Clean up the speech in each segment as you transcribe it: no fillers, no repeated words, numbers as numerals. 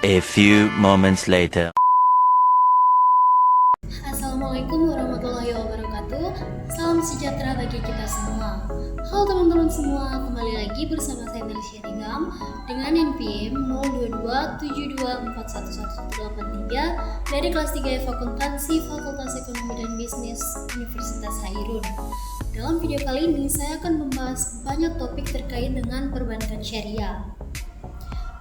A few moments later. Assalamualaikum warahmatullahi wabarakatuh. Salam sejahtera bagi kita semua. Halo teman-teman semua, kembali lagi bersama saya Meli Syaringam dengan NPM 02272411183 dari kelas 3 Akuntansi Fakultas Ekonomi dan Bisnis Universitas Hairun. Dalam video kali ini saya akan membahas banyak topik terkait dengan perbankan syariah.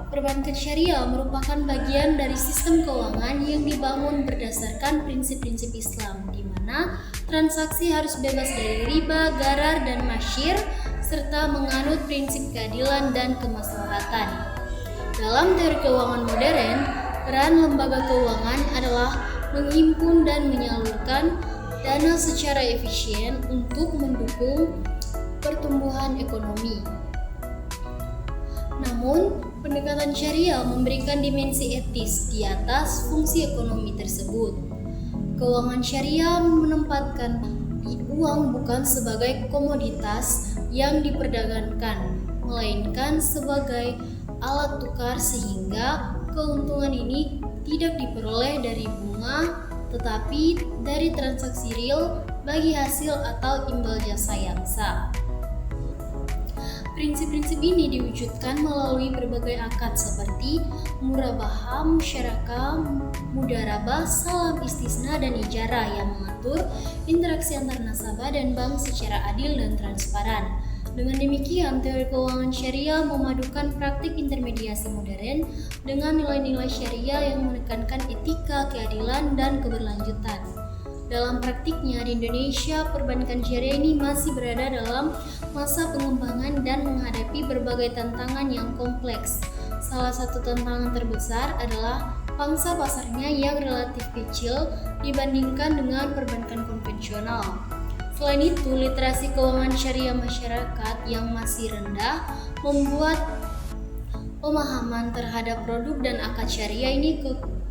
Perbankan syariah merupakan bagian dari sistem keuangan yang dibangun berdasarkan prinsip-prinsip Islam, di mana transaksi harus bebas dari riba, gharar, dan masyir, serta menganut prinsip keadilan dan kemaslahatan. Dalam teori keuangan modern, peran lembaga keuangan adalah menghimpun dan menyalurkan dana secara efisien untuk mendukung pertumbuhan ekonomi. Namun, pendekatan syariah memberikan dimensi etis di atas fungsi ekonomi tersebut. Keuangan syariah menempatkan uang bukan sebagai komoditas yang diperdagangkan, melainkan sebagai alat tukar sehingga keuntungan ini tidak diperoleh dari bunga, tetapi dari transaksi real bagi hasil atau imbal jasa yang sah. Prinsip-prinsip ini diwujudkan melalui berbagai akad seperti murabahah, musyarakah, mudarabah, salam istisna, dan ijarah yang mengatur interaksi antar nasabah dan bank secara adil dan transparan. Dengan demikian, teori keuangan syariah memadukan praktik intermediasi modern dengan nilai-nilai syariah yang menekankan etika, keadilan, dan keberlanjutan. Dalam praktiknya di Indonesia, perbankan syariah ini masih berada dalam masa pengembangan dan menghadapi berbagai tantangan yang kompleks. Salah satu tantangan terbesar adalah pangsa pasarnya yang relatif kecil dibandingkan dengan perbankan konvensional. Selain itu, literasi keuangan syariah masyarakat yang masih rendah membuat pemahaman terhadap produk dan akad syariah ini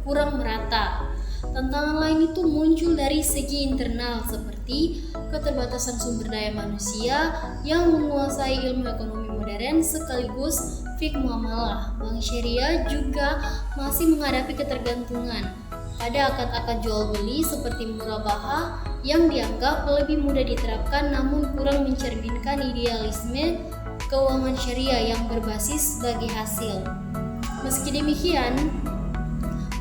kurang merata. Tantangan lain itu muncul dari segi internal seperti keterbatasan sumber daya manusia yang menguasai ilmu ekonomi modern sekaligus fiqh muamalah. Bank syariah juga masih menghadapi ketergantungan pada akad-akad jual beli seperti murabahah yang dianggap lebih mudah diterapkan namun kurang mencerminkan idealisme keuangan syariah yang berbasis bagi hasil. Meski demikian,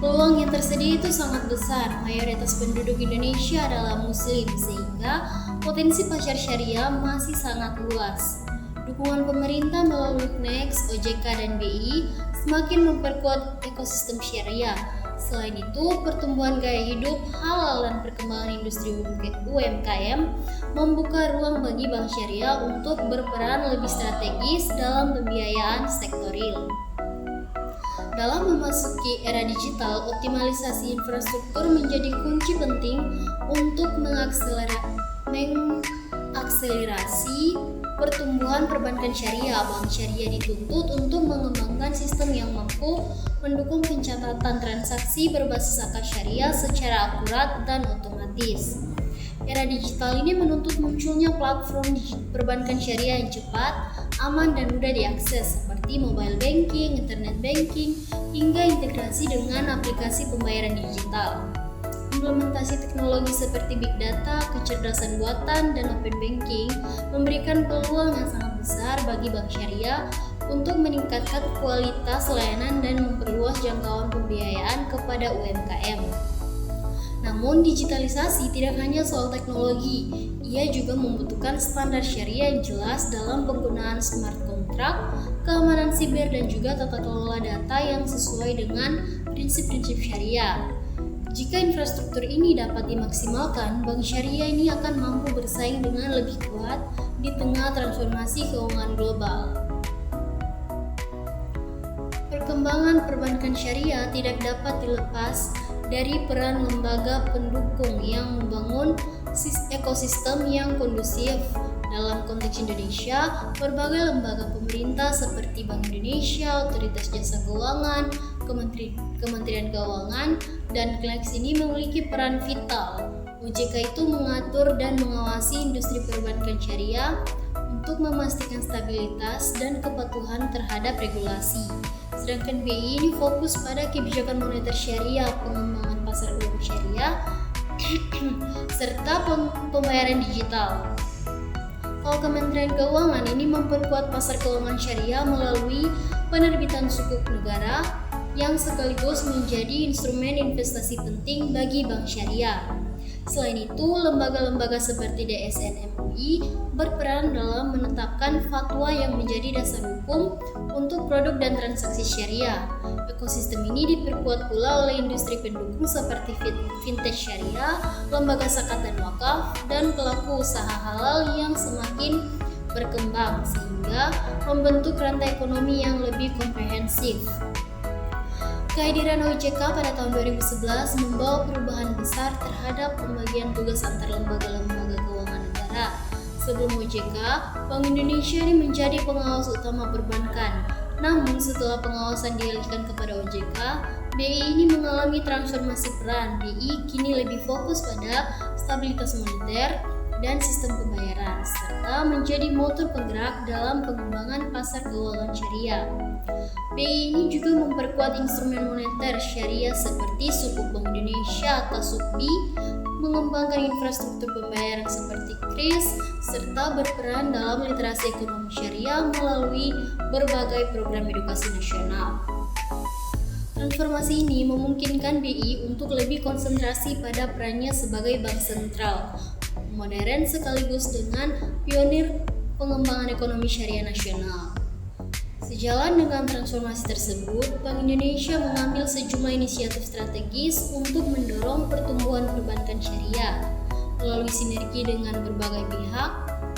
peluang yang tersedia itu sangat besar. Mayoritas penduduk Indonesia adalah muslim sehingga potensi pasar syariah masih sangat luas. Dukungan pemerintah melalui KNEX, OJK, dan BI semakin memperkuat ekosistem syariah. Selain itu, pertumbuhan gaya hidup halal dan perkembangan industri UMKM membuka ruang bagi bank syariah untuk berperan lebih strategis dalam pembiayaan sektor real. Dalam memasuki era digital, optimalisasi infrastruktur menjadi kunci penting untuk mengakselerasi pertumbuhan perbankan syariah. Bank syariah dituntut untuk mengembangkan sistem yang mampu mendukung pencatatan transaksi berbasis akad syariah secara akurat dan otomatis. Era digital ini menuntut munculnya platform perbankan syariah yang cepat, aman, dan mudah diakses seperti mobile banking, internet banking, hingga integrasi dengan aplikasi pembayaran digital. Implementasi teknologi seperti big data, kecerdasan buatan, dan open banking memberikan peluang yang sangat besar bagi bank syariah untuk meningkatkan kualitas layanan dan memperluas jangkauan pembiayaan kepada UMKM. Namun, digitalisasi tidak hanya soal teknologi, ia juga membutuhkan standar syariah yang jelas dalam penggunaan smart contract, keamanan siber, dan juga tata kelola data yang sesuai dengan prinsip-prinsip syariah. Jika infrastruktur ini dapat dimaksimalkan, bank syariah ini akan mampu bersaing dengan lebih kuat di tengah transformasi keuangan global. Perkembangan perbankan syariah tidak dapat dilepas dari peran lembaga pendukung yang membangun ekosistem yang kondusif. Dalam konteks Indonesia, berbagai lembaga pemerintah seperti Bank Indonesia, Otoritas Jasa Keuangan, Kementerian Keuangan, dan KNEX ini memiliki peran vital. OJK itu mengatur dan mengawasi industri perbankan syariah, untuk memastikan stabilitas dan kepatuhan terhadap regulasi. Sedangkan BI ini fokus pada kebijakan moneter syariah, pengembangan pasar uang syariah, serta pembayaran digital. Kalau Kementerian Keuangan ini memperkuat pasar keuangan syariah melalui penerbitan sukuk negara yang sekaligus menjadi instrumen investasi penting bagi bank syariah. Selain itu, lembaga-lembaga seperti DSN MUI berperan dalam menetapkan fatwa yang menjadi dasar hukum untuk produk dan transaksi syariah. Ekosistem ini diperkuat pula oleh industri pendukung seperti fintech syariah, lembaga zakat dan wakaf, dan pelaku usaha halal yang semakin berkembang sehingga membentuk rantai ekonomi yang lebih komprehensif. Kehadiran OJK pada tahun 2011 membawa perubahan besar terhadap pembagian tugas antar lembaga-lembaga keuangan negara. Sebelum OJK, Bank Indonesia ini menjadi pengawas utama perbankan. Namun setelah pengawasan dialihkan kepada OJK, BI ini mengalami transformasi peran. BI kini lebih fokus pada stabilitas moneter dan sistem pembayaran, serta menjadi motor penggerak dalam pengembangan pasar keuangan syariah. BI ini juga memperkuat instrumen moneter syariah seperti Sukuk Bank Indonesia atau SUKBI, mengembangkan infrastruktur pembayaran seperti KRIS, serta berperan dalam literasi ekonomi syariah melalui berbagai program edukasi nasional. Transformasi ini memungkinkan BI untuk lebih konsentrasi pada perannya sebagai bank sentral, modern sekaligus dengan pionir pengembangan ekonomi syariah nasional. Sejalan dengan transformasi tersebut, Bank Indonesia mengambil sejumlah inisiatif strategis untuk mendorong pertumbuhan perbankan syariah. Melalui sinergi dengan berbagai pihak,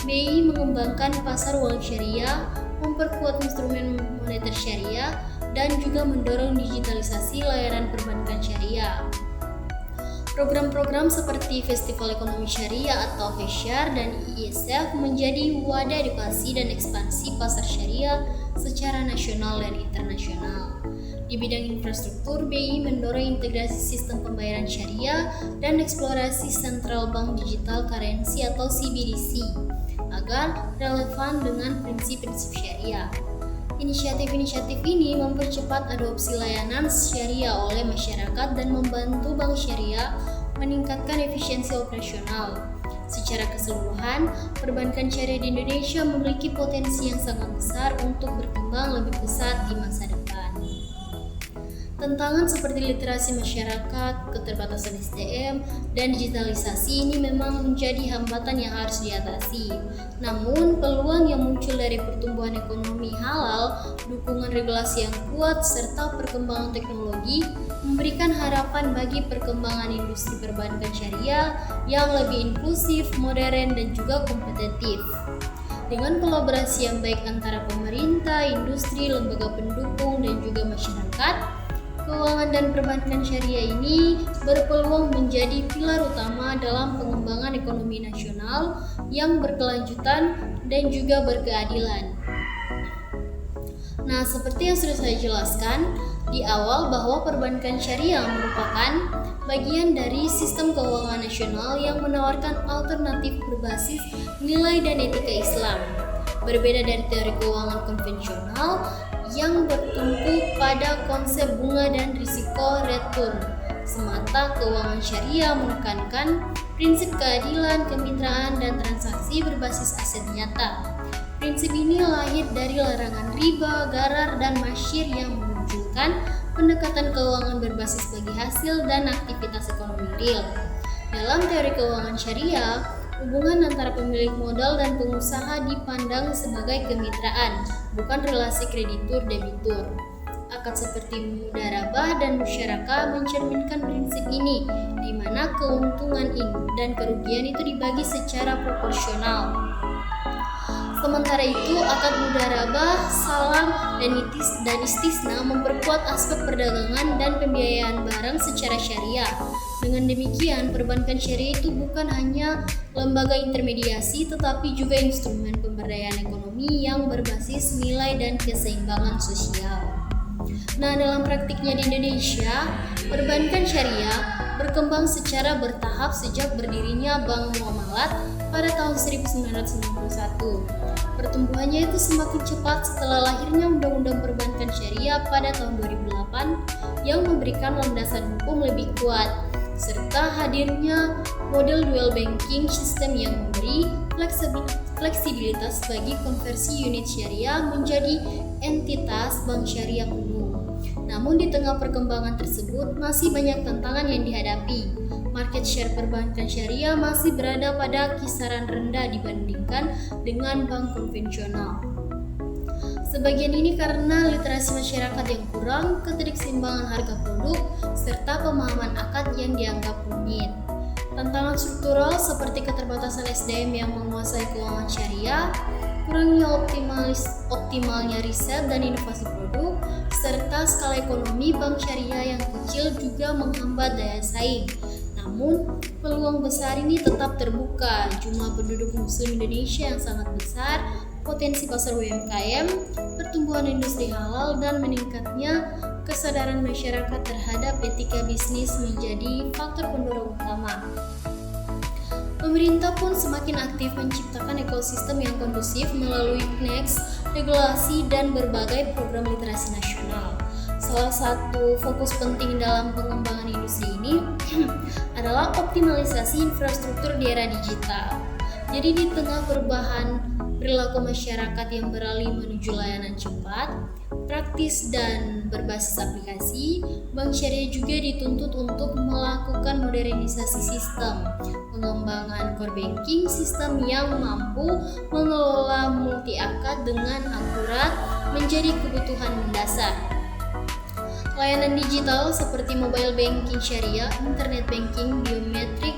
BI mengembangkan pasar uang syariah, memperkuat instrumen moneter syariah, dan juga mendorong digitalisasi layanan perbankan syariah. Program-program seperti Festival Ekonomi Syariah atau FESYAR dan ISF menjadi wadah edukasi dan ekspansi pasar syariah secara nasional dan internasional. Di bidang infrastruktur, BI mendorong integrasi sistem pembayaran syariah dan eksplorasi Central Bank Digital Currency atau CBDC agar relevan dengan prinsip-prinsip syariah. Inisiatif-inisiatif ini mempercepat adopsi layanan syariah oleh masyarakat dan membantu bank syariah meningkatkan efisiensi operasional. Secara keseluruhan, perbankan syariah di Indonesia memiliki potensi yang sangat besar untuk berkembang lebih pesat di masa depan. Tantangan seperti literasi masyarakat, keterbatasan SDM, dan digitalisasi ini memang menjadi hambatan yang harus diatasi. Namun, peluang yang muncul dari pertumbuhan ekonomi halal, dukungan regulasi yang kuat, serta perkembangan teknologi memberikan harapan bagi perkembangan industri perbankan syariah yang lebih inklusif, modern, dan juga kompetitif. Dengan kolaborasi yang baik antara pemerintah, industri, lembaga pendukung, dan juga masyarakat, keuangan dan perbankan syariah ini berpeluang menjadi pilar utama dalam pengembangan ekonomi nasional yang berkelanjutan dan juga berkeadilan. Nah, seperti yang sudah saya jelaskan di awal bahwa perbankan syariah merupakan bagian dari sistem keuangan nasional yang menawarkan alternatif berbasis nilai dan etika Islam. Berbeda dari teori keuangan konvensional yang bertumpu pada konsep bunga dan risiko return semata, keuangan syariah menekankan prinsip keadilan, kemitraan, dan transaksi berbasis aset nyata. Prinsip ini lahir dari larangan riba, gharar, dan masyir yang memunculkan pendekatan keuangan berbasis bagi hasil dan aktivitas ekonomi real. Dalam teori keuangan syariah, hubungan antara pemilik modal dan pengusaha dipandang sebagai kemitraan, bukan relasi kreditur-debitur. Akad seperti mudharabah dan musyarakah mencerminkan prinsip ini, di mana keuntungan dan kerugian itu dibagi secara proporsional. Sementara itu, akad mudharabah, salam, dan istisna memperkuat aspek perdagangan dan pembiayaan barang secara syariah. Dengan demikian, perbankan syariah itu bukan hanya lembaga intermediasi, tetapi juga instrumen pemberdayaan ekonomi yang berbasis nilai dan keseimbangan sosial. Nah, dalam praktiknya di Indonesia, perbankan syariah berkembang secara bertahap sejak berdirinya Bank Muamalat pada tahun 1996 Pertumbuhannya itu semakin cepat setelah lahirnya Undang-Undang Perbankan Syariah pada tahun 2008 yang memberikan landasan hukum lebih kuat, serta hadirnya model dual banking system yang memberi fleksibilitas bagi konversi unit syariah menjadi entitas bank syariah penuh. Namun di tengah perkembangan tersebut masih banyak tantangan yang dihadapi. Market share perbankan syariah masih berada pada kisaran rendah dibandingkan dengan bank konvensional. Sebagian ini karena literasi masyarakat yang kurang, ketidakseimbangan harga produk, serta pemahaman akad yang dianggap rumit. Tantangan struktural seperti keterbatasan SDM yang menguasai keuangan syariah, kurangnya optimalnya riset dan inovasi produk, serta skala ekonomi bank syariah yang kecil juga menghambat daya saing. Namun, peluang besar ini tetap terbuka. Jumlah penduduk Muslim Indonesia yang sangat besar, potensi pasar UMKM, pertumbuhan industri halal, dan meningkatnya kesadaran masyarakat terhadap etika bisnis menjadi faktor pendorong utama. Pemerintah pun semakin aktif menciptakan ekosistem yang kondusif melalui KNEX, regulasi, dan berbagai program literasi nasional. Salah satu fokus penting dalam pengembangan industri ini adalah optimalisasi infrastruktur di era digital. Jadi di tengah perubahan perilaku masyarakat yang beralih menuju layanan cepat, praktis, dan berbasis aplikasi, Bank Syariah juga dituntut untuk melakukan modernisasi sistem, pengembangan core banking sistem yang mampu mengelola multi akad dengan akurat menjadi kebutuhan mendasar. Layanan digital seperti mobile banking syariah, internet banking, biometric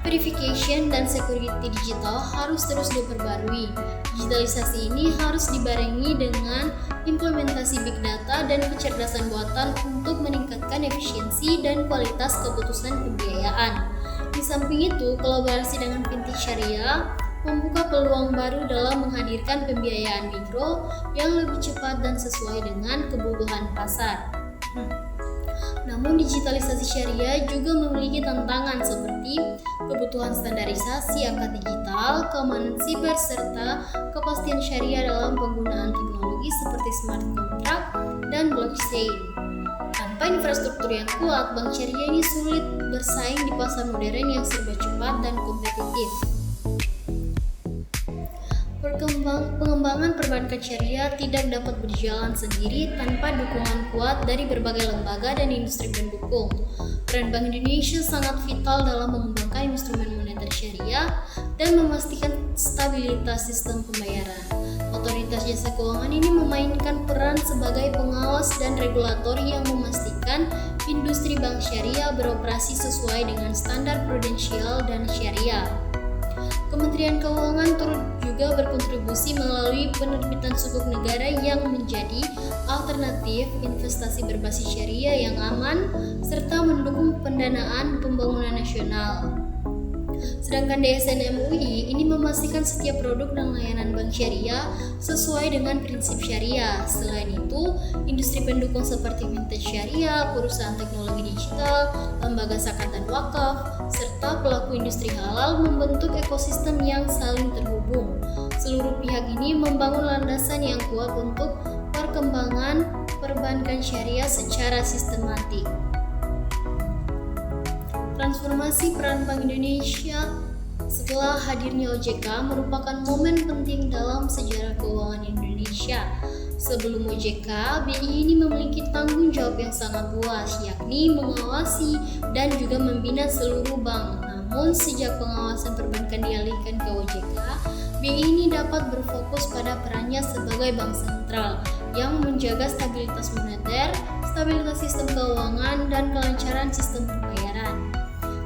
verification, dan security digital harus terus diperbarui. Digitalisasi ini harus dibarengi dengan implementasi big data dan kecerdasan buatan untuk meningkatkan efisiensi dan kualitas keputusan pembiayaan. Di samping itu, kolaborasi dengan fintech syariah membuka peluang baru dalam menghadirkan pembiayaan mikro yang lebih cepat dan sesuai dengan kebutuhan pasar. Namun digitalisasi syariah juga memiliki tantangan seperti kebutuhan standarisasi akad digital, keamanan siber, serta kepastian syariah dalam penggunaan teknologi seperti smart contract dan blockchain. Tanpa infrastruktur yang kuat, bank syariah ini sulit bersaing di pasar modern yang serba cepat dan kompetitif. Pengembangan perbankan syariah tidak dapat berjalan sendiri tanpa dukungan kuat dari berbagai lembaga dan industri pendukung. Peran Bank Indonesia sangat vital dalam mengembangkan instrumen moneter syariah dan memastikan stabilitas sistem pembayaran. Otoritas Jasa Keuangan ini memainkan peran sebagai pengawas dan regulator yang memastikan industri bank syariah beroperasi sesuai dengan standar prudensial dan syariah. Kementerian Keuangan turut juga berkontribusi melalui penerbitan sukuk negara yang menjadi alternatif investasi berbasis syariah yang aman serta mendukung pendanaan pembangunan nasional. Sedangkan DSN MUI ini memastikan setiap produk dan layanan bank syariah sesuai dengan prinsip syariah. Selain itu, industri pendukung seperti fintech syariah, perusahaan teknologi digital, lembaga zakat dan wakaf, serta pelaku industri halal membentuk ekosistem yang saling terhubung. Seluruh pihak ini membangun landasan yang kuat untuk perkembangan perbankan syariah secara sistematik. Transformasi peran Bank Indonesia setelah hadirnya OJK merupakan momen penting dalam sejarah keuangan Indonesia. Sebelum OJK, BI ini memiliki tanggung jawab yang sangat luas, yakni mengawasi dan juga membina seluruh bank. Namun, sejak pengawasan perbankan dialihkan ke OJK, BI ini dapat berfokus pada perannya sebagai bank sentral yang menjaga stabilitas moneter, stabilitas sistem keuangan, dan kelancaran sistem pembayaran.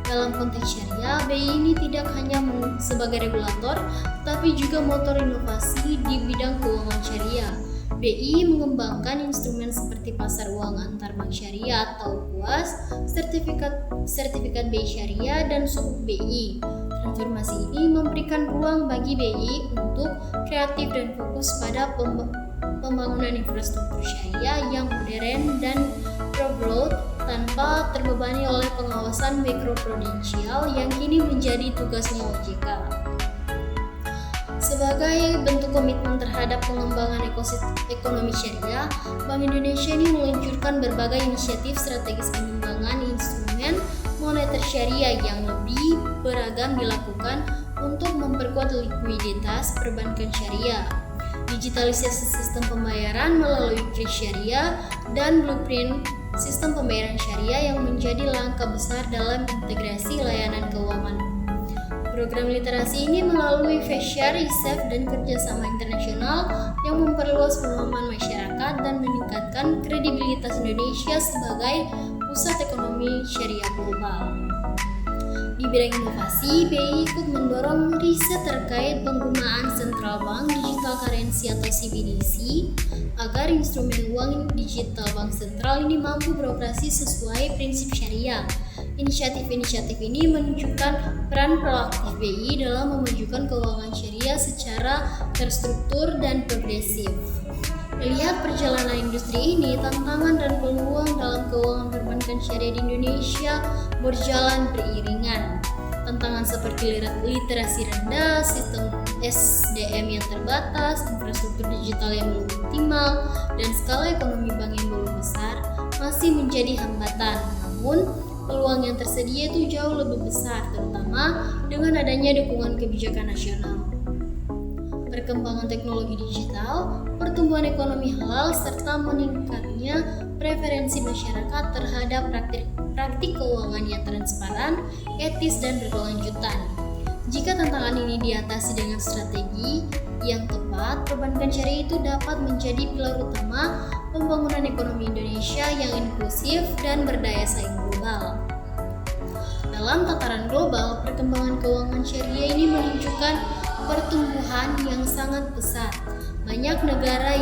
Dalam konteks syariah, BI ini tidak hanya sebagai regulator, tetapi juga motor inovasi di bidang keuangan syariah. BI mengembangkan instrumen seperti pasar uang antar bank syariah atau PUAS, sertifikat BI syariah, dan sukuk BI. Transformasi ini memberikan ruang bagi BI untuk kreatif dan fokus pada pembangunan infrastruktur syariah yang modern dan pro-growth tanpa terbebani oleh pengawasan makroprudensial yang kini menjadi tugasnya OJK. Sebagai bentuk komitmen terhadap pengembangan ekonomi syariah, Bank Indonesia ini meluncurkan berbagai inisiatif strategis pengembangan instrumen moneter syariah yang lebih beragam dilakukan untuk memperkuat likuiditas perbankan syariah, digitalisasi sistem pembayaran melalui kris syariah, dan blueprint sistem pembayaran syariah yang menjadi langkah besar dalam integrasi layanan keuangan. Program literasi ini melalui fair riset dan kerjasama internasional yang memperluas pemahaman masyarakat dan meningkatkan kredibilitas Indonesia sebagai pusat ekonomi syariah global. Di bidang inovasi, BI ikut mendorong riset terkait penggunaan Central Bank Digital Currency atau CBDC agar instrumen uang digital bank sentral ini mampu beroperasi sesuai prinsip syariah. Inisiatif-inisiatif ini menunjukkan peran proaktif BI dalam memajukan keuangan syariah secara terstruktur dan progresif. Melihat perjalanan industri ini, tantangan dan peluang dalam keuangan perbankan syariah di Indonesia berjalan beriringan. Tantangan seperti literasi rendah, sistem SDM yang terbatas, infrastruktur digital yang belum optimal, dan skala ekonomi bank yang belum besar masih menjadi hambatan. Namun, peluang yang tersedia itu jauh lebih besar, terutama dengan adanya dukungan kebijakan nasional. Perkembangan teknologi digital, pertumbuhan ekonomi halal, serta meningkatnya preferensi masyarakat terhadap praktik keuangan yang transparan, etis, dan berkelanjutan. Jika tantangan ini diatasi dengan strategi yang tepat, perbankan syariah itu dapat menjadi pilar utama pembangunan ekonomi Indonesia yang inklusif dan berdaya saing global. Dalam tataran global, perkembangan keuangan syariah ini menunjukkan pertumbuhan yang sangat pesat. Banyak negara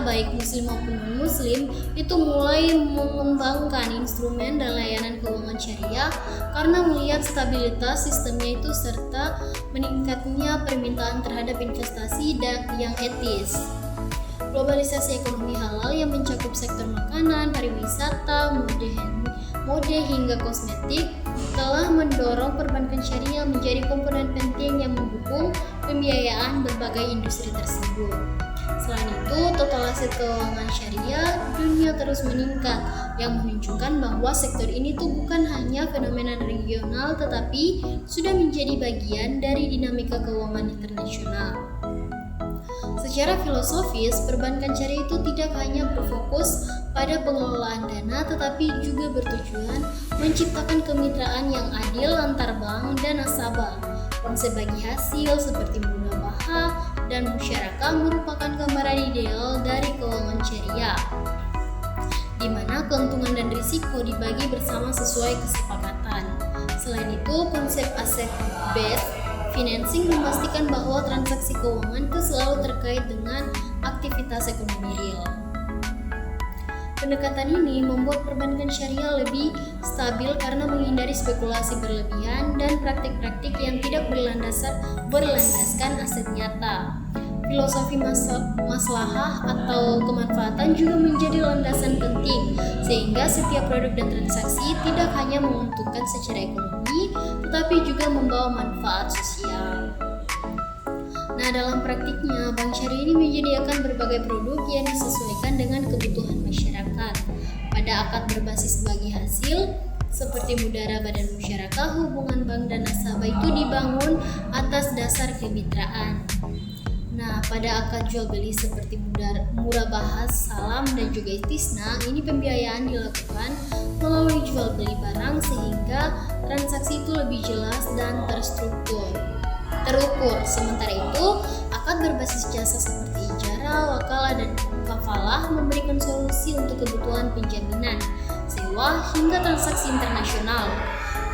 baik muslim maupun non-muslim itu mulai mengembangkan instrumen dan layanan keuangan syariah karena melihat stabilitas sistemnya itu serta meningkatnya permintaan terhadap investasi yang etis. Globalisasi ekonomi halal yang mencakup sektor makanan, pariwisata, mode hingga kosmetik telah mendorong perbankan syariah menjadi komponen penting yang mendukung pembiayaan berbagai industri tersebut. Selain itu, total aset keuangan syariah dunia terus meningkat yang menunjukkan bahwa sektor ini tuh bukan hanya fenomena regional tetapi sudah menjadi bagian dari dinamika keuangan internasional. Secara filosofis, perbankan syariah itu tidak hanya berfokus pada pengelolaan dana tetapi juga bertujuan menciptakan kemitraan yang adil antar bank dan nasabah. Konsep bagi hasil seperti murabahah dan musyarakah merupakan gambaran ideal dari keuangan syariah, di mana keuntungan dan risiko dibagi bersama sesuai kesepakatan. Selain itu, konsep asset-based financing memastikan bahwa transaksi keuangan itu selalu terkait dengan aktivitas ekonomi real. Pendekatan ini membuat perbankan syariah lebih stabil karena menghindari spekulasi berlebihan dan praktik-praktik yang tidak berlandaskan aset nyata. Filosofi maslahah atau kemanfaatan juga menjadi landasan penting, sehingga setiap produk dan transaksi tidak hanya menguntungkan secara ekonomi, tetapi juga membawa manfaat sosial. Nah, dalam praktiknya, bank syariah ini menyediakan berbagai produk yang disesuaikan dengan kebutuhan masyarakat. Pada akad berbasis bagi hasil, seperti mudharabah dan musyarakah, hubungan bank dan nasabah itu dibangun atas dasar kemitraan. Nah, pada akad jual beli seperti murabahah, salam, dan juga istisna, ini pembiayaan dilakukan melalui jual beli barang sehingga transaksi itu lebih jelas dan terukur. Sementara itu, akad berbasis jasa seperti ijarah, wakalah, dan kafalah memberikan solusi untuk kebutuhan penjaminan, sewa, hingga transaksi internasional.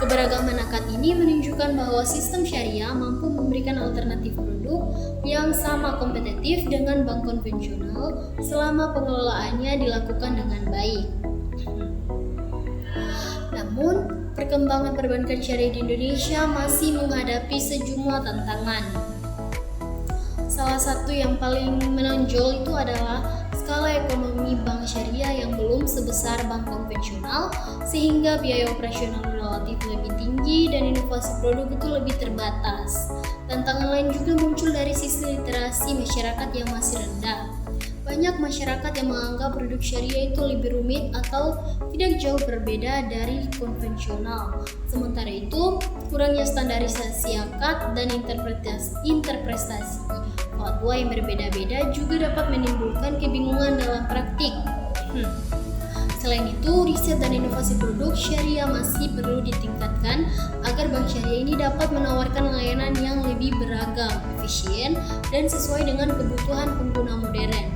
Keberagaman akad ini menunjukkan bahwa sistem syariah mampu memberikan alternatif produk yang sama kompetitif dengan bank konvensional selama pengelolaannya dilakukan dengan baik. Namun, perkembangan perbankan syariah di Indonesia masih menghadapi sejumlah tantangan. Salah satu yang paling menonjol itu adalah skala ekonomi bank syariah yang belum sebesar bank konvensional, sehingga biaya operasional relatif lebih tinggi dan inovasi produk itu lebih terbatas. Tantangan lain juga muncul dari sisi literasi masyarakat yang masih rendah. Banyak masyarakat yang menganggap produk syariah itu lebih rumit atau tidak jauh berbeda dari konvensional. Sementara itu, kurangnya standarisasi akad dan interpretasi fatwa yang berbeda-beda juga dapat menimbulkan kebingungan dalam praktik. Selain itu, riset dan inovasi produk syariah masih perlu ditingkatkan agar bank syariah ini dapat menawarkan layanan yang lebih beragam, efisien, dan sesuai dengan kebutuhan pengguna modern.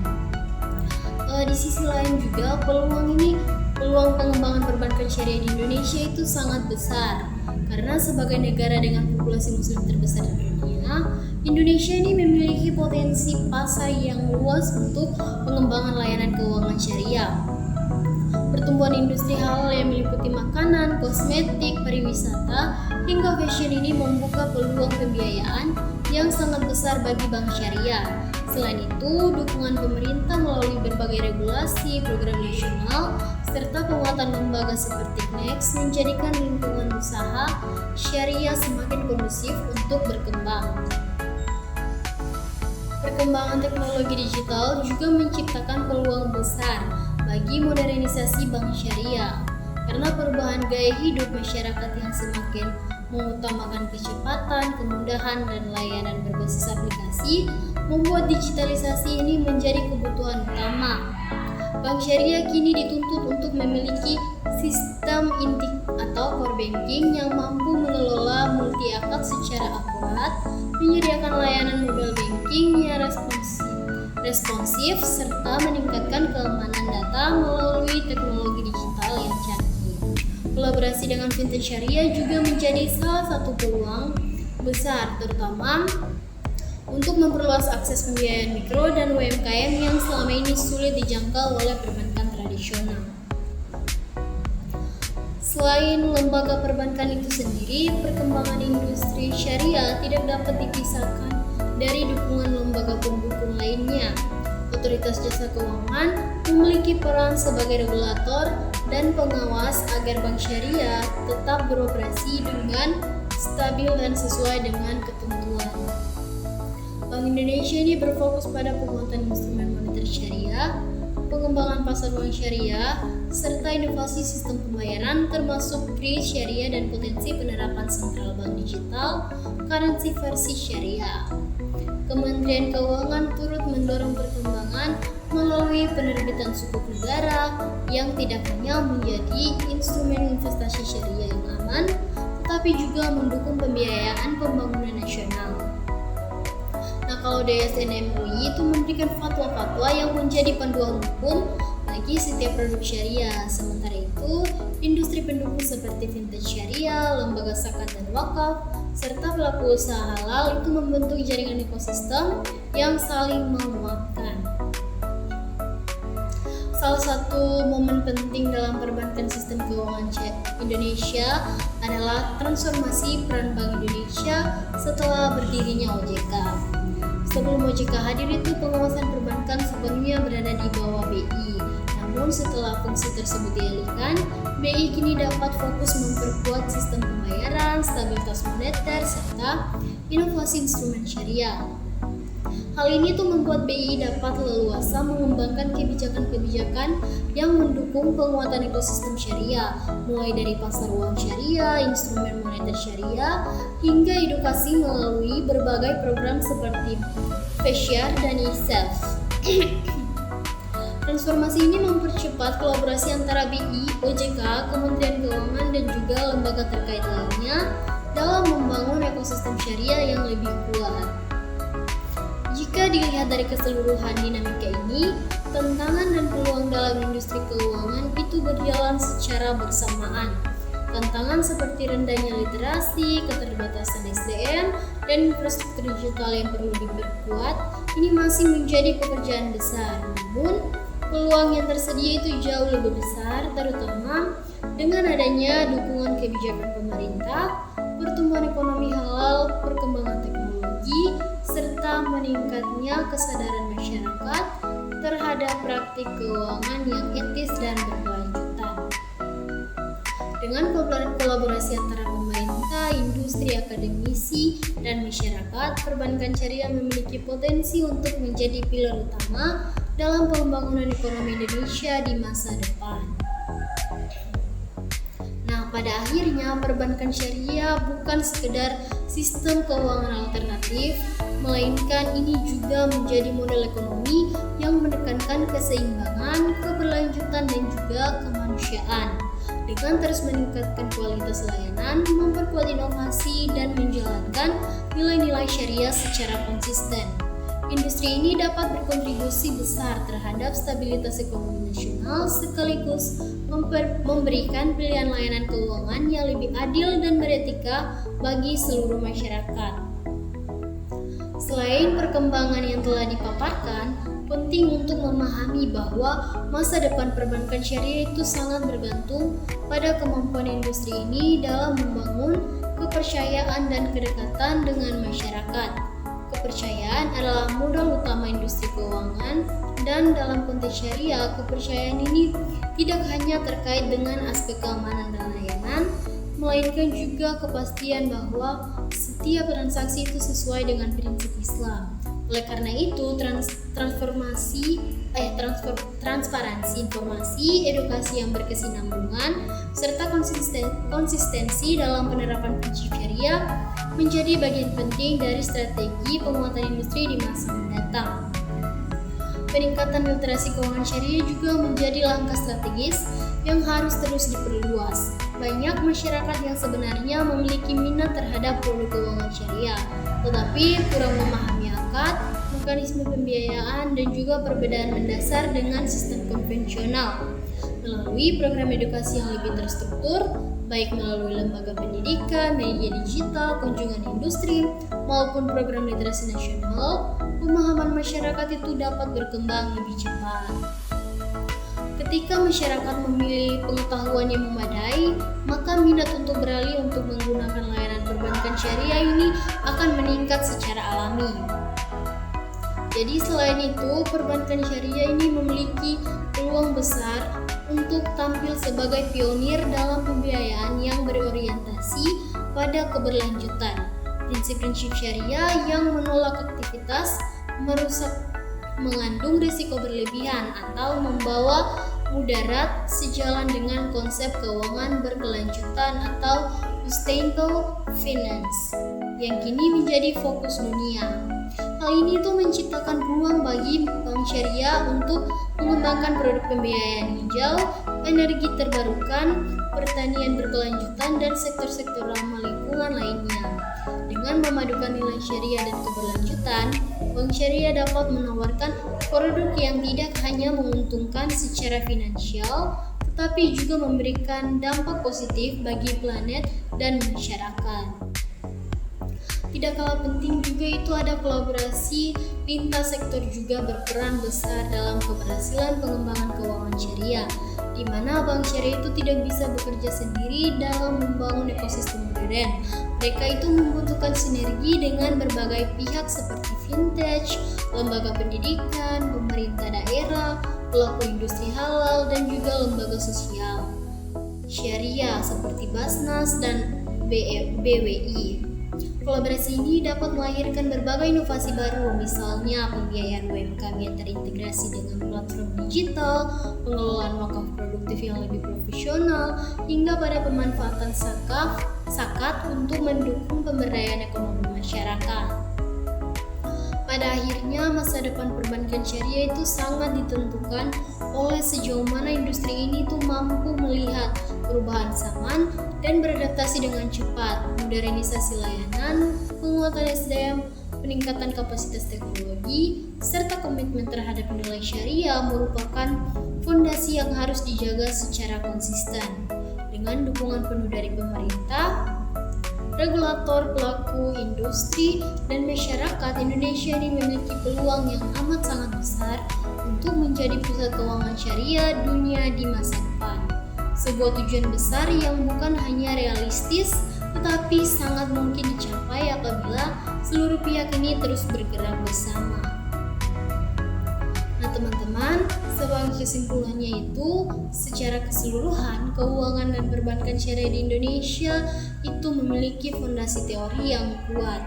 Di sisi lain juga, peluang pengembangan perbankan syariah di Indonesia itu sangat besar. Karena sebagai negara dengan populasi muslim terbesar di dunia, Indonesia ini memiliki potensi pasar yang luas untuk pengembangan layanan keuangan syariah. Pertumbuhan industri halal yang meliputi makanan, kosmetik, pariwisata, hingga fashion ini membuka peluang pembiayaan yang sangat besar bagi bank syariah. Selain itu, dukungan pemerintah melalui berbagai regulasi, program nasional, serta penguatan lembaga seperti KNEX menjadikan lingkungan usaha syariah semakin kondusif untuk berkembang. Perkembangan teknologi digital juga menciptakan peluang besar bagi modernisasi bank syariah, karena perubahan gaya hidup masyarakat yang semakin mengutamakan kecepatan, kemudahan, dan layanan berbasis aplikasi membuat digitalisasi ini menjadi kebutuhan utama. Bank syariah kini dituntut untuk memiliki sistem inti atau core banking yang mampu mengelola multi akad secara akurat, menyediakan layanan mobile banking yang responsif, serta meningkatkan keamanan data melalui teknologi digital yang canggih. Kolaborasi dengan fintech syariah juga menjadi salah satu peluang besar, terutama untuk memperluas akses pembiayaan mikro dan UMKM yang selama ini sulit dijangkau oleh perbankan tradisional. Selain lembaga perbankan itu sendiri, perkembangan industri syariah tidak dapat dipisahkan dari dukungan lembaga pendukung lainnya. Otoritas Jasa Keuangan memiliki peran sebagai regulator dan pengawas agar bank syariah tetap beroperasi dengan stabil dan sesuai dengan ketentuan. Bank Indonesia ini berfokus pada penguatan instrumen moneter syariah, pengembangan pasar uang syariah, serta inovasi sistem pembayaran termasuk kris syariah dan potensi penerapan sentral bank digital currency versi syariah. Kementerian Keuangan turut mendorong perkembangan melalui penerbitan sukuk negara yang tidak hanya menjadi instrumen investasi syariah yang aman, tetapi juga mendukung pembiayaan pembangunan nasional. Nah, kalau DSN MUI itu memberikan fatwa-fatwa yang menjadi panduan hukum bagi setiap produk syariah. Sementara itu, industri pendukung seperti fintech syariah, lembaga zakat dan wakaf, serta pelaku usaha halal itu membentuk jaringan ekosistem yang saling menguatkan. Salah satu momen penting dalam perbankan sistem keuangan Indonesia adalah transformasi peran Bank Indonesia setelah berdirinya OJK. Sebelum OJK hadir itu pengawasan perbankan sepenuhnya berada di bawah BI. Namun setelah fungsi tersebut dialihkan, BI kini dapat fokus memperkuat sistem pembayaran, stabilitas moneter, serta inovasi instrumen syariah. Hal ini tuh membuat BI dapat leluasa mengembangkan kebijakan-kebijakan yang mendukung penguatan ekosistem syariah, mulai dari pasar uang syariah, instrumen moneter syariah, hingga edukasi melalui berbagai program seperti Fesyar dan ISEF. Transformasi ini mempercepat kolaborasi antara BI, OJK, Kementerian Keuangan, dan juga lembaga terkait lainnya dalam membangun ekosistem syariah yang lebih kuat. Jika dilihat dari keseluruhan dinamika ini, tantangan dan peluang dalam industri keuangan itu berjalan secara bersamaan. Tantangan seperti rendahnya literasi, keterbatasan SDM, dan infrastruktur digital yang perlu diperkuat ini masih menjadi pekerjaan besar. Namun, peluang yang tersedia itu jauh lebih besar, terutama dengan adanya dukungan kebijakan pemerintah, pertumbuhan ekonomi halal, perkembangan teknologi, serta meningkatnya kesadaran masyarakat terhadap praktik keuangan yang etis dan berkelanjutan. Dengan kolaborasi antara pemerintah, industri, akademisi, dan masyarakat, perbankan syariah memiliki potensi untuk menjadi pilar utama dalam pembangunan ekonomi Indonesia di masa depan. Nah, pada akhirnya perbankan syariah bukan sekedar sistem keuangan alternatif, melainkan ini juga menjadi model ekonomi yang menekankan keseimbangan, keberlanjutan, dan juga kemanusiaan. Dengan terus meningkatkan kualitas layanan, memperkuat inovasi, dan menjalankan nilai-nilai syariah secara konsisten. Industri ini dapat berkontribusi besar terhadap stabilitas ekonomi nasional sekaligus memberikan pilihan layanan keuangan yang lebih adil dan beretika bagi seluruh masyarakat. Selain perkembangan yang telah dipaparkan, penting untuk memahami bahwa masa depan perbankan syariah itu sangat bergantung pada kemampuan industri ini dalam membangun kepercayaan dan kedekatan dengan masyarakat. Kepercayaan adalah modal utama industri keuangan, dan dalam konteks syariah, kepercayaan ini tidak hanya terkait dengan aspek keamanan dan layanan, melainkan juga kepastian bahwa setiap transaksi itu sesuai dengan prinsip Islam. Oleh karena itu, transparansi informasi, edukasi yang berkesinambungan, serta konsistensi dalam penerapan prinsip syariah menjadi bagian penting dari strategi penguatan industri di masa mendatang. Peningkatan literasi keuangan syariah juga menjadi langkah strategis yang harus terus diperluas. Banyak masyarakat yang sebenarnya memiliki minat terhadap produk keuangan syariah, tetapi kurang memahami akad, mekanisme pembiayaan, dan juga perbedaan mendasar dengan sistem konvensional. Melalui program edukasi yang lebih terstruktur, baik melalui lembaga pendidikan, media digital, kunjungan industri, maupun program literasi nasional, pemahaman masyarakat itu dapat berkembang lebih cepat. Ketika masyarakat memiliki pengetahuan yang memadai, maka minat untuk beralih untuk menggunakan layanan perbankan syariah ini akan meningkat secara alami. Jadi selain itu, perbankan syariah ini memiliki peluang besar untuk tampil sebagai pionir dalam pembiayaan yang berorientasi pada keberlanjutan. Prinsip-prinsip syariah yang menolak aktivitas merusak, mengandung risiko berlebihan, atau membawa mudarat sejalan dengan konsep keuangan berkelanjutan atau sustainable finance yang kini menjadi fokus dunia. Hal ini tuh menciptakan ruang bagi bank syariah untuk mengembangkan produk pembiayaan hijau, energi terbarukan, pertanian berkelanjutan, dan sektor-sektor ramah lingkungan lainnya. Dengan memadukan nilai syariah dan keberlanjutan, bank syariah dapat menawarkan produk yang tidak hanya menguntungkan secara finansial, tetapi juga memberikan dampak positif bagi planet dan masyarakat. Tidak kalah penting juga itu ada kolaborasi lintas sektor juga berperan besar dalam keberhasilan pengembangan keuangan syariah, di mana bank syariah itu tidak bisa bekerja sendiri dalam membangun ekosistem modern. Mereka itu membutuhkan sinergi dengan berbagai pihak seperti fintech, lembaga pendidikan, pemerintah daerah, pelaku industri halal, dan juga lembaga sosial syariah seperti Basnas dan BWI. Kolaborasi ini dapat melahirkan berbagai inovasi baru, misalnya pembiayaan UMKM yang terintegrasi dengan platform digital, pengelolaan wakaf produktif yang lebih profesional, hingga pada pemanfaatan zakat untuk mendukung pemberdayaan ekonomi masyarakat. Pada akhirnya, masa depan perbankan syariah itu sangat ditentukan oleh sejauh mana industri ini tuh mampu melihat perubahan zaman dan beradaptasi dengan cepat. Modernisasi layanan, penguatan SDM, peningkatan kapasitas teknologi, serta komitmen terhadap nilai syariah merupakan fondasi yang harus dijaga secara konsisten. Dengan dukungan penuh dari pemerintah, regulator, pelaku industri, dan masyarakat, Indonesia ini memiliki peluang yang amat sangat besar untuk menjadi pusat keuangan syariah dunia di masa depan. Sebuah tujuan besar yang bukan hanya realistis, tetapi sangat mungkin dicapai apabila seluruh pihak ini terus bergerak bersama. Nah, teman-teman, sebagai kesimpulannya itu, secara keseluruhan, keuangan dan perbankan syariah di Indonesia itu memiliki fondasi teori yang kuat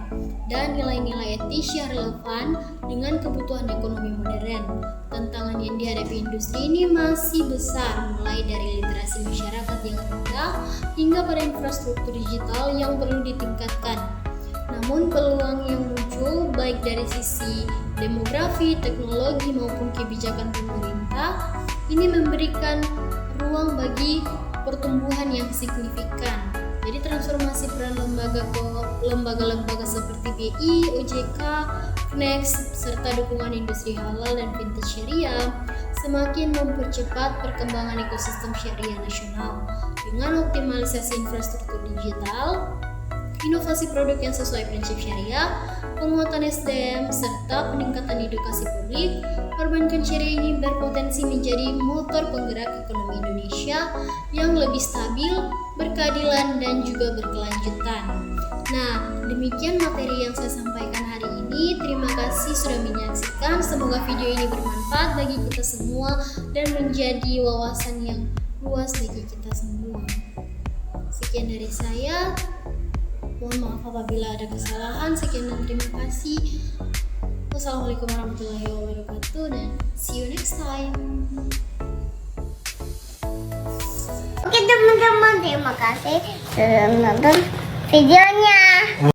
dan nilai-nilai etis yang relevan dengan kebutuhan ekonomi modern. Tantangan yang dihadapi industri ini masih besar, mulai dari literasi masyarakat yang rendah hingga pada infrastruktur digital yang perlu ditingkatkan. Namun peluang yang muncul baik dari sisi demografi, teknologi maupun kebijakan pemerintah ini memberikan ruang bagi pertumbuhan yang signifikan. Jadi transformasi peran lembaga-lembaga seperti BI, OJK, KNEX, serta dukungan industri halal dan fintech syariah semakin mempercepat perkembangan ekosistem syariah nasional dengan optimalisasi infrastruktur digital, inovasi produk yang sesuai prinsip syariah, penguatan SDM, serta peningkatan edukasi publik. Perbankan syariah ini berpotensi menjadi motor penggerak ekonomi Indonesia yang lebih stabil, berkeadilan, dan juga berkelanjutan. Nah, demikian materi yang saya sampaikan hari ini. Terima kasih sudah menyaksikan. Semoga video ini bermanfaat bagi kita semua dan menjadi wawasan yang luas bagi kita semua. Sekian dari saya. Mohon maaf apabila ada kesalahan. Sekian dan terima kasih. Wassalamualaikum warahmatullahi wabarakatuh dan see you next time. Oke teman-teman, terima kasih sudah menonton videonya.